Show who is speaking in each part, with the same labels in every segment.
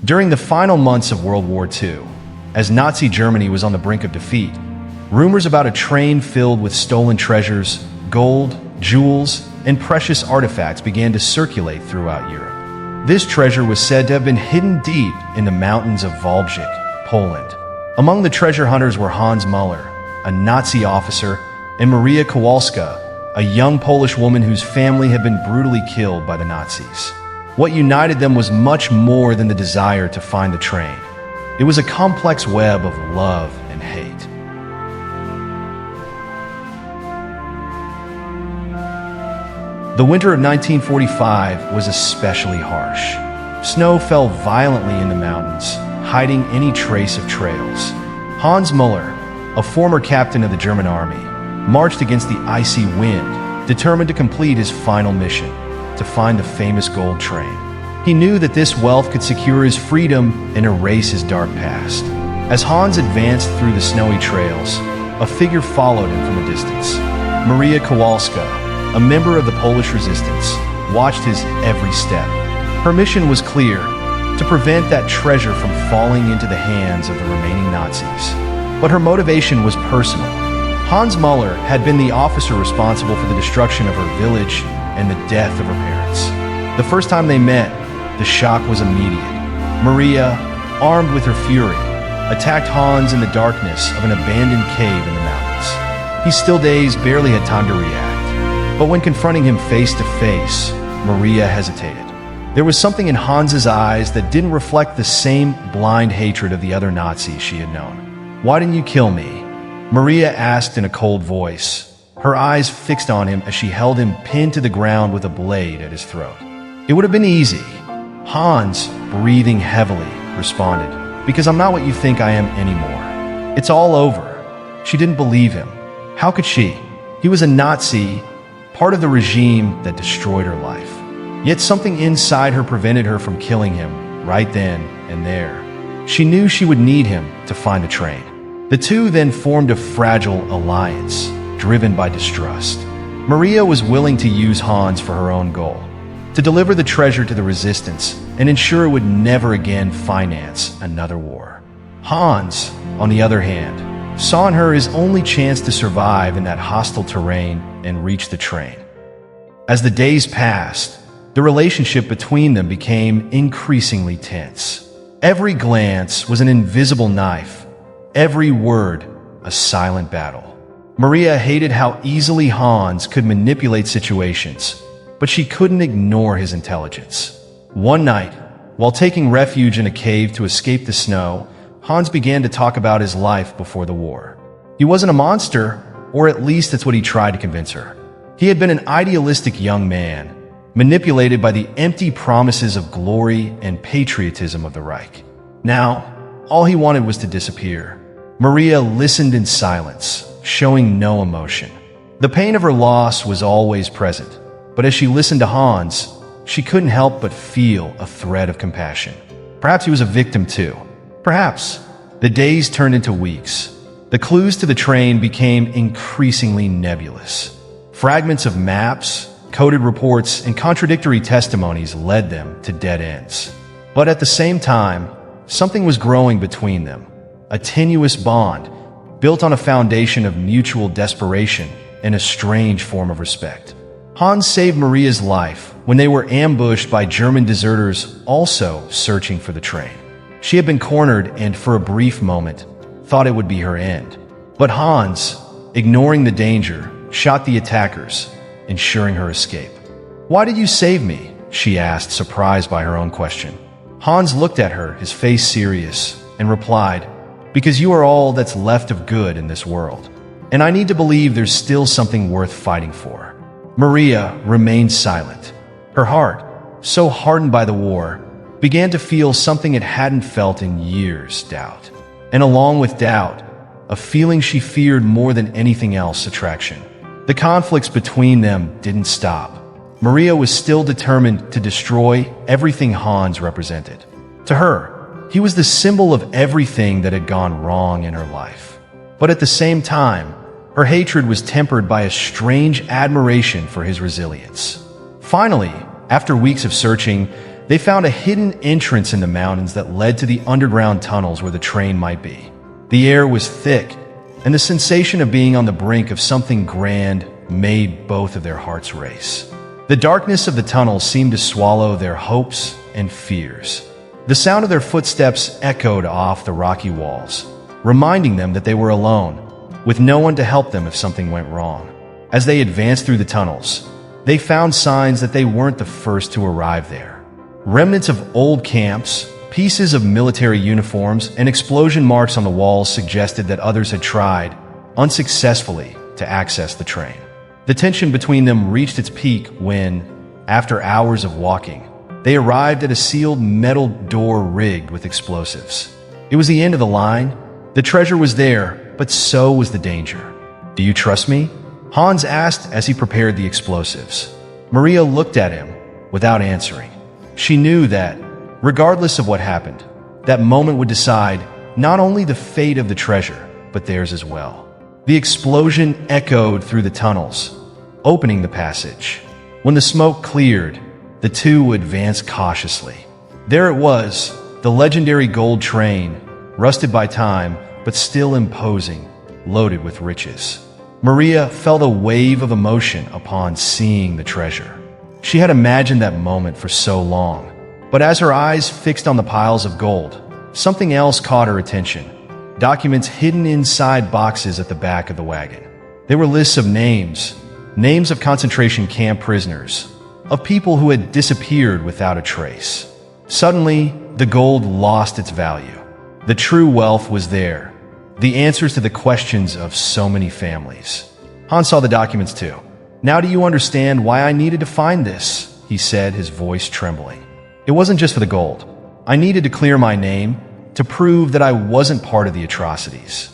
Speaker 1: During the final months of World War II, as Nazi Germany was on the brink of defeat, rumors about a train filled with stolen treasures, gold, jewels, and precious artifacts began to circulate throughout Europe. This treasure was said to have been hidden deep in the mountains of Walbrzych, Poland. Among the treasure hunters were Hans Müller, a Nazi officer, and Maria Kowalska, a young Polish woman whose family had been brutally killed by the Nazis. What united them was much more than the desire to find the train. It was a complex web of love and hate. The winter of 1945 was especially harsh. Snow fell violently in the mountains, hiding any trace of trails. Hans Müller, a former captain of the German army, marched against the icy wind, determined to complete his final mission, to find the famous gold train. He knew that this wealth could secure his freedom and erase his dark past. As Hans advanced through the snowy trails, a figure followed him from a distance. Maria Kowalska, a member of the Polish resistance, watched his every step. Her mission was clear: to prevent that treasure from falling into the hands of the remaining Nazis. But her motivation was personal. Hans Müller had been the officer responsible for the destruction of her village and the death of her parents. The first time they met, the shock was immediate. Maria, armed with her fury, attacked Hans in the darkness of an abandoned cave in the mountains. He, still dazed, barely had time to react. But when confronting him face to face, Maria hesitated. There was something in Hans's eyes that didn't reflect the same blind hatred of the other Nazis she had known. "Why didn't you kill me?" Maria asked in a cold voice, her eyes fixed on him as she held him pinned to the ground with a blade at his throat. "It would have been easy." Hans, breathing heavily, responded, "Because I'm not what you think I am anymore. It's all over." She didn't believe him. How could she? He was a Nazi, part of the regime that destroyed her life. Yet something inside her prevented her from killing him right then and there. She knew she would need him to find the train. The two then formed a fragile alliance, driven by distrust. Maria was willing to use Hans for her own goal, to deliver the treasure to the resistance and ensure it would never again finance another war. Hans, on the other hand, saw in her his only chance to survive in that hostile terrain and reach the train. As the days passed, the relationship between them became increasingly tense. Every glance was an invisible knife, every word a silent battle. Maria hated how easily Hans could manipulate situations, but she couldn't ignore his intelligence. One night, while taking refuge in a cave to escape the snow, Hans began to talk about his life before the war. He wasn't a monster, or at least that's what he tried to convince her. He had been an idealistic young man, manipulated by the empty promises of glory and patriotism of the Reich. Now, all he wanted was to disappear. Maria listened in silence, showing no emotion. The pain of her loss was always present, but as she listened to Hans, she couldn't help but feel a thread of compassion. Perhaps he was a victim too. Perhaps. The days turned into weeks. The clues to the train became increasingly nebulous. Fragments of maps, coded reports, and contradictory testimonies led them to dead ends. But at the same time, something was growing between them, a tenuous bond built on a foundation of mutual desperation and a strange form of respect. Hans saved Maria's life when they were ambushed by German deserters also searching for the train. She had been cornered and, for a brief moment, thought it would be her end. But Hans, ignoring the danger, shot the attackers, ensuring her escape. "Why did you save me?" she asked, surprised by her own question. Hans looked at her, his face serious, and replied, "Because you are all that's left of good in this world, and I need to believe there's still something worth fighting for." Maria remained silent. Her heart, so hardened by the war, began to feel something it hadn't felt in years: doubt. And along with doubt, a feeling she feared more than anything else: attraction. The conflicts between them didn't stop. Maria was still determined to destroy everything Hans represented. To her, he was the symbol of everything that had gone wrong in her life. But at the same time, her hatred was tempered by a strange admiration for his resilience. Finally, after weeks of searching, They found a hidden entrance in the mountains that led to the underground tunnels where the train might be. The air was thick, and the sensation of being on the brink of something grand made both of their hearts race. The darkness of the tunnels seemed to swallow their hopes and fears. The sound of their footsteps echoed off the rocky walls, reminding them that they were alone, with no one to help them if something went wrong. As they advanced through the tunnels, they found signs that they weren't the first to arrive there. Remnants of old camps, pieces of military uniforms, and explosion marks on the walls suggested that others had tried, unsuccessfully, to access the train. The tension between them reached its peak when, after hours of walking, they arrived at a sealed metal door rigged with explosives. It was the end of the line. The treasure was there, but so was the danger. "Do you trust me?" Hans asked as he prepared the explosives. Maria looked at him without answering. She knew that, regardless of what happened, that moment would decide not only the fate of the treasure, but theirs as well. The explosion echoed through the tunnels, opening the passage. When the smoke cleared, the two advanced cautiously. There it was, the legendary gold train, rusted by time, but still imposing, loaded with riches. Maria felt a wave of emotion upon seeing the treasure. She had imagined that moment for so long, but as her eyes fixed on the piles of gold, something else caught her attention. Documents hidden inside boxes at the back of the wagon. They were lists of names of concentration camp prisoners, of people who had disappeared without a trace. Suddenly, the gold lost its value. The true wealth was there, the answers to the questions of so many families. Hans saw the documents too. "Now do you understand why I needed to find this?" he said, his voice trembling. "It wasn't just for the gold. I needed to clear my name, to prove that I wasn't part of the atrocities."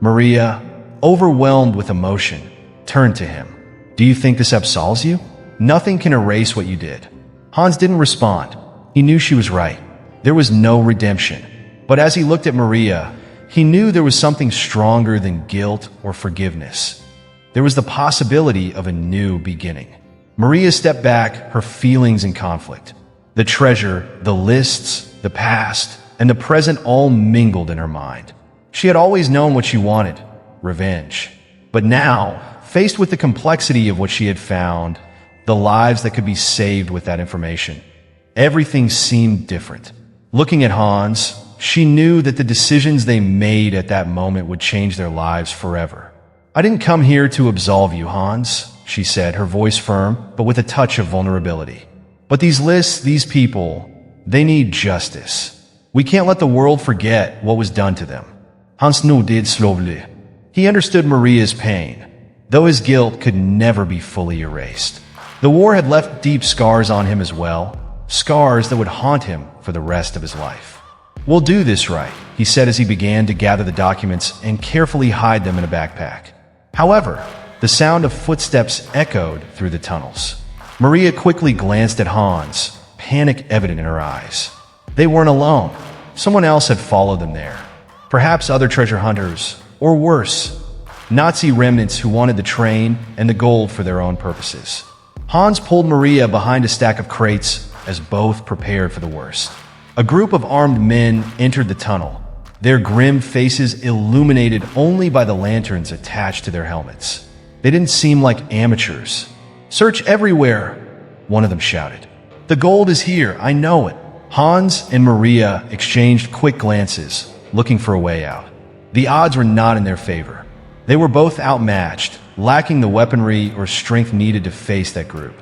Speaker 1: Maria, overwhelmed with emotion, turned to him. "Do you think this absolves you? Nothing can erase what you did." Hans didn't respond. He knew she was right. There was no redemption. But as he looked at Maria, he knew there was something stronger than guilt or forgiveness. There was the possibility of a new beginning. Maria stepped back, her feelings in conflict. The treasure, the lists, the past, and the present all mingled in her mind. She had always known what she wanted, revenge. But now, faced with the complexity of what she had found, the lives that could be saved with that information, everything seemed different. Looking at Hans, she knew that the decisions they made at that moment would change their lives forever. "I didn't come here to absolve you, Hans," she said, her voice firm, but with a touch of vulnerability. "But these lists, these people, they need justice. We can't let the world forget what was done to them." Hans nodded slowly. He understood Maria's pain, though his guilt could never be fully erased. The war had left deep scars on him as well, scars that would haunt him for the rest of his life. "We'll do this right," he said as he began to gather the documents and carefully hide them in a backpack. However, the sound of footsteps echoed through the tunnels. Maria quickly glanced at Hans, panic evident in her eyes. They weren't alone. Someone else had followed them there. Perhaps other treasure hunters, or worse, Nazi remnants who wanted the train and the gold for their own purposes. Hans pulled Maria behind a stack of crates as both prepared for the worst. A group of armed men entered the tunnel, their grim faces illuminated only by the lanterns attached to their helmets. They didn't seem like amateurs. "Search everywhere," one of them shouted. "The gold is here, I know it." Hans and Maria exchanged quick glances, looking for a way out. The odds were not in their favor. They were both outmatched, lacking the weaponry or strength needed to face that group.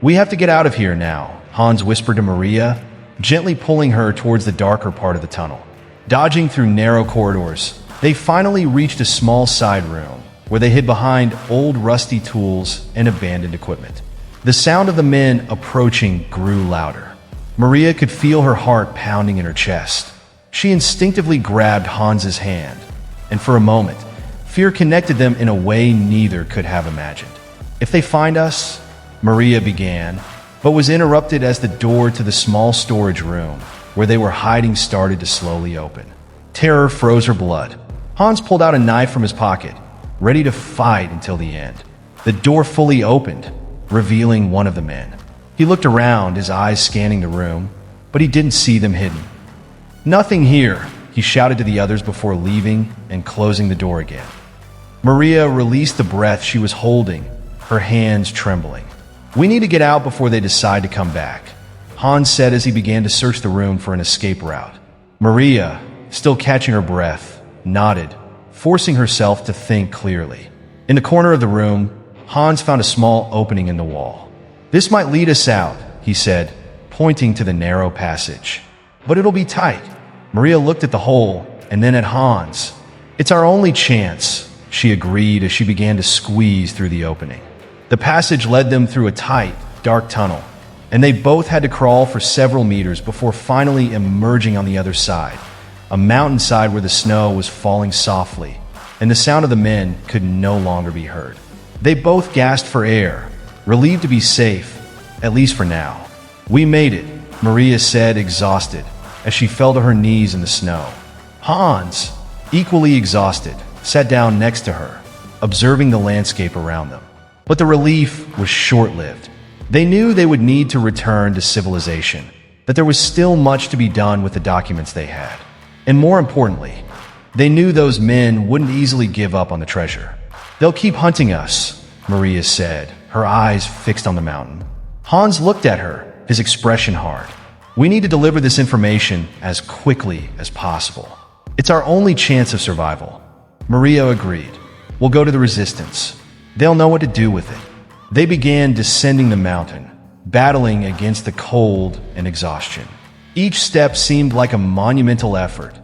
Speaker 1: "We have to get out of here now," Hans whispered to Maria, gently pulling her towards the darker part of the tunnel. Dodging through narrow corridors, they finally reached a small side room, where they hid behind old rusty tools and abandoned equipment. The sound of the men approaching grew louder. Maria could feel her heart pounding in her chest. She instinctively grabbed Hans's hand, and for a moment, fear connected them in a way neither could have imagined. "If they find us," Maria began, but was interrupted as the door to the small storage room where they were hiding started to slowly open. Terror froze her blood. Hans pulled out a knife from his pocket, ready to fight until the end. The door fully opened, revealing one of the men. He looked around, his eyes scanning the room, but he didn't see them hidden. "Nothing here," he shouted to the others before leaving and closing the door again. Maria released the breath she was holding, her hands trembling. "We need to get out before they decide to come back," Hans said as he began to search the room for an escape route. Maria, still catching her breath, nodded, forcing herself to think clearly. In the corner of the room, Hans found a small opening in the wall. "This might lead us out," he said, pointing to the narrow passage. "But it'll be tight." Maria looked at the hole and then at Hans. "It's our only chance," she agreed as she began to squeeze through the opening. The passage led them through a tight, dark tunnel, and they both had to crawl for several meters before finally emerging on the other side, a mountainside where the snow was falling softly, and the sound of the men could no longer be heard. They both gasped for air, relieved to be safe, at least for now. "We made it," Maria said, exhausted, as she fell to her knees in the snow. Hans, equally exhausted, sat down next to her, observing the landscape around them. But the relief was short-lived. They knew they would need to return to civilization, that there was still much to be done with the documents they had. And more importantly, they knew those men wouldn't easily give up on the treasure. "They'll keep hunting us," Maria said, her eyes fixed on the mountain. Hans looked at her, his expression hard. "We need to deliver this information as quickly as possible. It's our only chance of survival." Maria agreed. "We'll go to the resistance. They'll know what to do with it." They began descending the mountain, battling against the cold and exhaustion. Each step seemed like a monumental effort,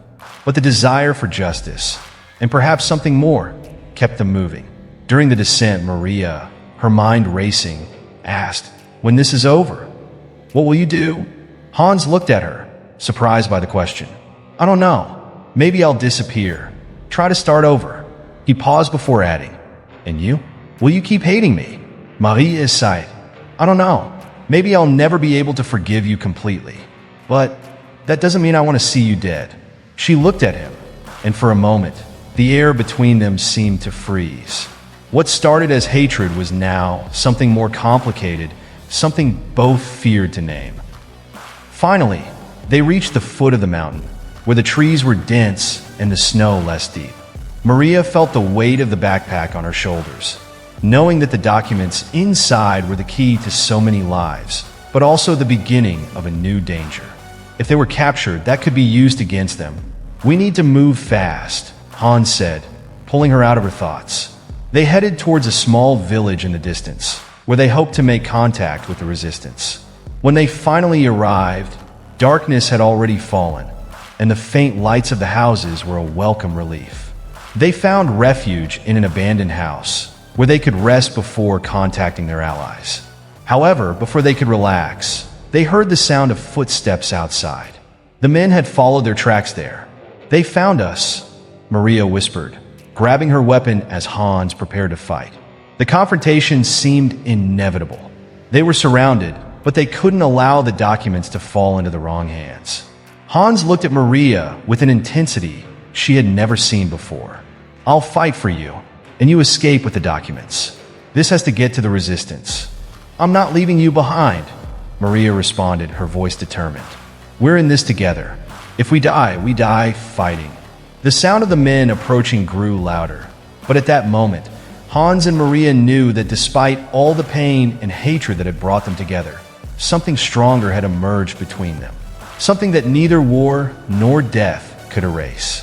Speaker 1: but the desire for justice, and perhaps something more, kept them moving. During the descent, Maria, her mind racing, asked, "When this is over, what will you do?" Hans looked at her, surprised by the question. "I don't know. Maybe I'll disappear. Try to start over." He paused before adding, "And you? Will you keep hating me?" Maria sighed. "I don't know. Maybe I'll never be able to forgive you completely. But that doesn't mean I want to see you dead." She looked at him, and for a moment, the air between them seemed to freeze. What started as hatred was now something more complicated, something both feared to name. Finally, they reached the foot of the mountain, where the trees were dense and the snow less deep. Maria felt the weight of the backpack on her shoulders, knowing that the documents inside were the key to so many lives, but also the beginning of a new danger. If they were captured, that could be used against them. "We need to move fast," Hans said, pulling her out of her thoughts. They headed towards a small village in the distance, where they hoped to make contact with the resistance. When they finally arrived, darkness had already fallen, and the faint lights of the houses were a welcome relief. They found refuge in an abandoned house, where they could rest before contacting their allies. However, before they could relax, they heard the sound of footsteps outside. The men had followed their tracks there. "They found us," Maria whispered, grabbing her weapon as Hans prepared to fight. The confrontation seemed inevitable. They were surrounded, but they couldn't allow the documents to fall into the wrong hands. Hans looked at Maria with an intensity she had never seen before. "I'll fight for you, and you escape with the documents. This has to get to the resistance." "I'm not leaving you behind," Maria responded, her voice determined. "We're in this together. If we die fighting." The sound of the men approaching grew louder, but at that moment, Hans and Maria knew that despite all the pain and hatred that had brought them together, something stronger had emerged between them, something that neither war nor death could erase.